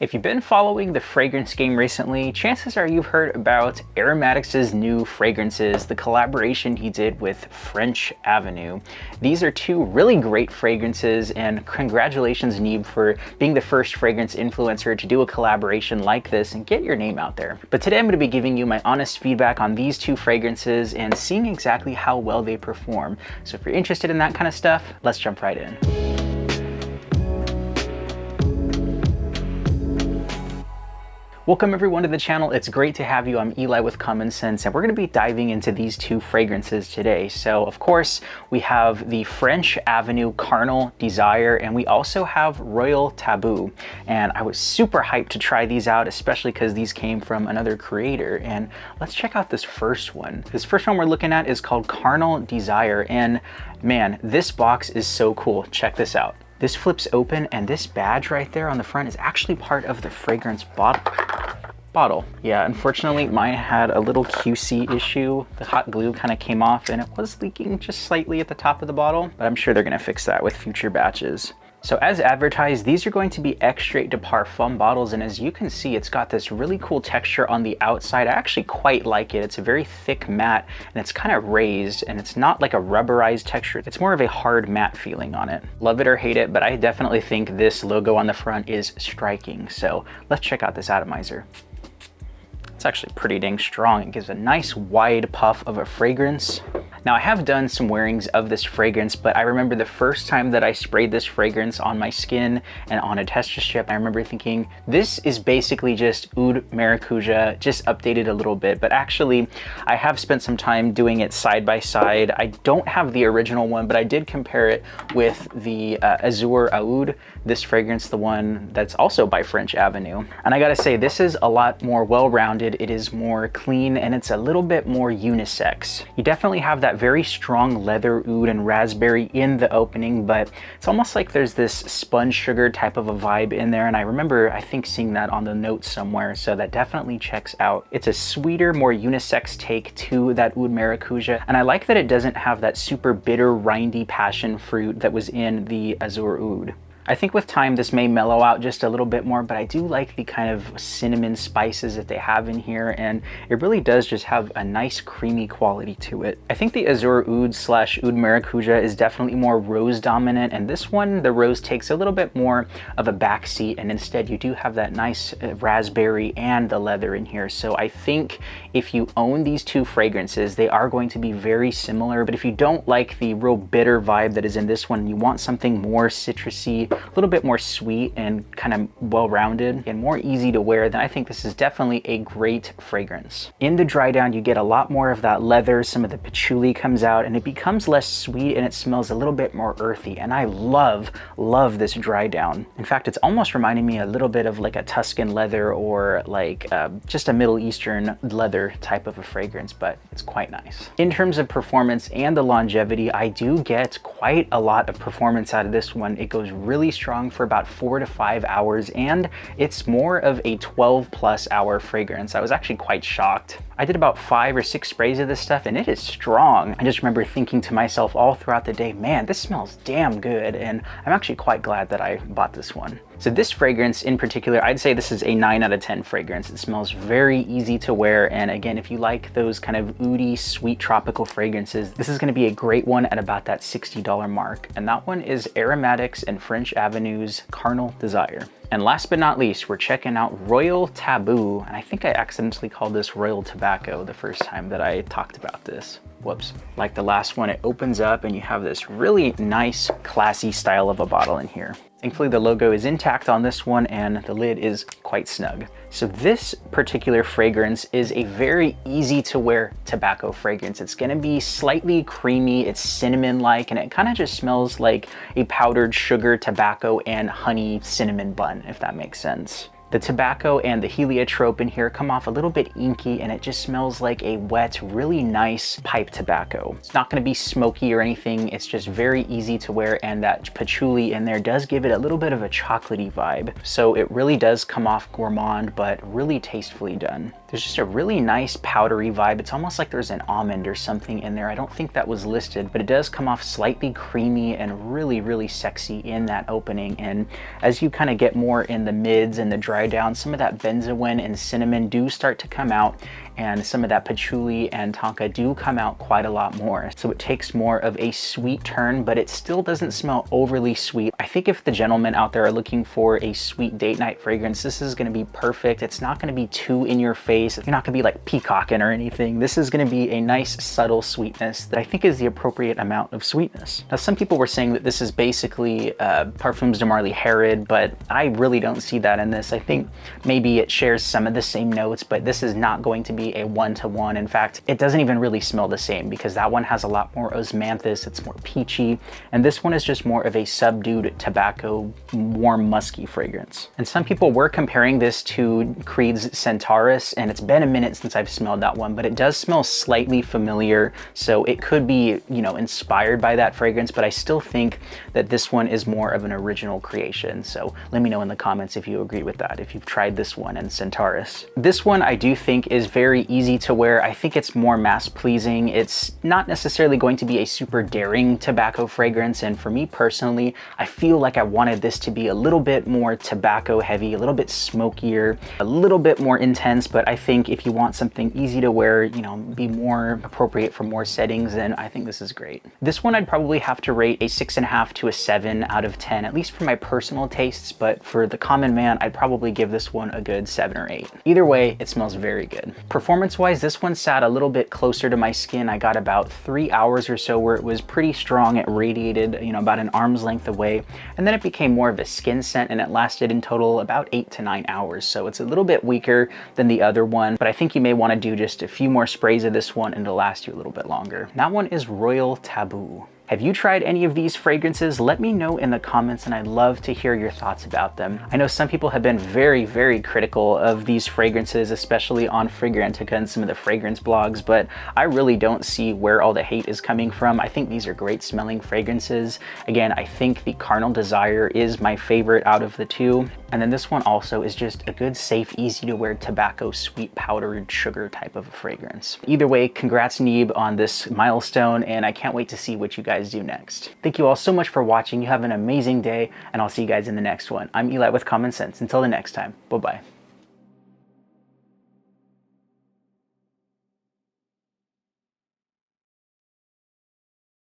If you've been following the fragrance game recently, chances are you've heard about Aromatix's new fragrances, the collaboration he did with French Avenue. These are two really great fragrances, and congratulations, Neeb, for being the first fragrance influencer to do a collaboration like this and get your name out there. But today I'm going to be giving you my honest feedback on these two fragrances and seeing exactly how well they perform. So if you're interested in that kind of stuff, let's jump right in. Welcome everyone to the channel. It's great to have you. I'm Eli with Common Sense, and we're going to be diving into these two fragrances today. So of course we have the French Avenue Carnal Desire, and we also have Royal Taboo. And I was super hyped to try these out, especially because these came from another creator. And let's check out this first one. This first one we're looking at is called Carnal Desire, and man, this box is so cool. Check this out. This flips open, and this badge right there on the front is actually part of the fragrance bottle. Yeah, unfortunately mine had a little QC issue. The hot glue kind of came off and it was leaking just slightly at the top of the bottle, but I'm sure they're gonna fix that with future batches. So as advertised, these are going to be extrait de parfum bottles, and as you can see, it's got this really cool texture on the outside. I actually quite like it. It's a very thick matte, and it's kind of raised, and it's not like a rubberized texture. It's more of a hard matte feeling on it. Love it or hate it, but I definitely think this logo on the front is striking. So let's check out this atomizer. It's actually pretty dang strong. It gives a nice wide puff of a fragrance. Now I have done some wearings of this fragrance, but I remember the first time that I sprayed this fragrance on my skin and on a tester strip, I remember thinking, this is basically just Oud Maracuja, just updated a little bit. But actually, I have spent some time doing it side by side. I don't have the original one, but I did compare it with the Azur Oud, this fragrance, the one that's also by French Avenue. And I gotta say, this is a lot more well-rounded. It is more clean, and it's a little bit more unisex. You definitely have that very strong leather, oud, and raspberry in the opening, but it's almost like there's this sponge sugar type of a vibe in there, and I remember, I think, seeing that on the notes somewhere, so that definitely checks out. It's a sweeter, more unisex take to that Oud Maracuja, and I like that it doesn't have that super bitter, rindy passion fruit that was in the Azur Oud. I think with time this may mellow out just a little bit more, but I do like the kind of cinnamon spices that they have in here, and it really does just have a nice creamy quality to it. I think the Azur Oud / Oud Maracuja is definitely more rose dominant, and this one, the rose takes a little bit more of a backseat, and instead you do have that nice raspberry and the leather in here. So I think if you own these two fragrances, they are going to be very similar, but if you don't like the real bitter vibe that is in this one, you want something more citrusy, a little bit more sweet and kind of well-rounded and more easy to wear, then I think this is definitely a great fragrance. In the dry down, you get a lot more of that leather, some of the patchouli comes out, and it becomes less sweet and it smells a little bit more earthy, and I love this dry down. In fact, it's almost reminding me a little bit of like a Tuscan leather or like just a Middle Eastern leather type of a fragrance, but it's quite nice. In terms of performance and the longevity, I do get quite a lot of performance out of this one. It goes really strong for about 4 to 5 hours, and it's more of a 12+ hour fragrance. I was actually quite shocked. I did about 5 or 6 sprays of this stuff, and it is strong. I just remember thinking to myself all throughout the day, man, this smells damn good, and I'm actually quite glad that I bought this one. So this fragrance in particular, I'd say this is a 9 out of 10 fragrance. It smells very easy to wear, and again, if you like those kind of oudy, sweet tropical fragrances, this is going to be a great one at about that $60 mark. And that one is Aromatix and French Avenue's Carnal Desire. And last but not least, we're checking out Royal Taboo, and I think I accidentally called this Royal Tobacco the first time that I talked about this. Whoops. Like the last one, it opens up and you have this really nice, classy style of a bottle in here. Thankfully, the logo is intact on this one and the lid is quite snug. So this particular fragrance is a very easy to wear tobacco fragrance. It's gonna be slightly creamy, it's cinnamon-like, and it kind of just smells like a powdered sugar, tobacco, and honey cinnamon bun, if that makes sense. The tobacco and the heliotrope in here come off a little bit inky, and it just smells like a wet, really nice pipe tobacco. It's not going to be smoky or anything. It's just very easy to wear, and that patchouli in there does give it a little bit of a chocolatey vibe. So it really does come off gourmand, but really tastefully done. There's just a really nice powdery vibe. It's almost like there's an almond or something in there. I don't think that was listed, but it does come off slightly creamy and really, really sexy in that opening. And as you kind of get more in the mids and the dry dry down, some of that benzoin and cinnamon do start to come out, and some of that patchouli and tonka do come out quite a lot more. So it takes more of a sweet turn, but it still doesn't smell overly sweet. I think if the gentlemen out there are looking for a sweet date night fragrance, this is gonna be perfect. It's not gonna be too in your face. You're not gonna be like peacocking or anything. This is gonna be a nice subtle sweetness that I think is the appropriate amount of sweetness. Now, some people were saying that this is basically Parfums de Marly Herod, but I really don't see that in this. I think maybe it shares some of the same notes, but this is not going to be a one-to-one. In fact, it doesn't even really smell the same because that one has a lot more osmanthus, it's more peachy, and this one is just more of a subdued tobacco, warm, musky fragrance. And some people were comparing this to Creed's Centaurus, and it's been a minute since I've smelled that one, but it does smell slightly familiar, so it could be, you know, inspired by that fragrance, but I still think that this one is more of an original creation. So let me know in the comments if you agree with that, if you've tried this one and Centaurus. This one I do think is very easy to wear. I think it's more mass pleasing. It's not necessarily going to be a super daring tobacco fragrance, and for me personally, I feel like I wanted this to be a little bit more tobacco heavy, a little bit smokier, a little bit more intense, but I think if you want something easy to wear, you know, be more appropriate for more settings, then I think this is great. This one I'd probably have to rate a 6.5 to a 7 out of 10, at least for my personal tastes, but for the common man, I'd probably give this one a good 7 or 8. Either way, it smells very good. Performance-wise, this one sat a little bit closer to my skin. I got about 3 hours or so where it was pretty strong. It radiated, you know, about an arm's length away, and then it became more of a skin scent, and it lasted in total about 8 to 9 hours. So it's a little bit weaker than the other one, but I think you may want to do just a few more sprays of this one and it'll last you a little bit longer. That one is Royal Taboo. Have you tried any of these fragrances? Let me know in the comments, and I'd love to hear your thoughts about them. I know some people have been very, very critical of these fragrances, especially on Fragrantica and some of the fragrance blogs, but I really don't see where all the hate is coming from. I think these are great smelling fragrances. Again, I think the Carnal Desire is my favorite out of the two. And then this one also is just a good, safe, easy to wear tobacco, sweet powdered sugar type of a fragrance. Either way, congrats Neeb on this milestone, and I can't wait to see what you guys do next. Thank you all so much for watching. You have an amazing day, and I'll see you guys in the next one. I'm Eli with Common Sense. Until the next time, bye-bye.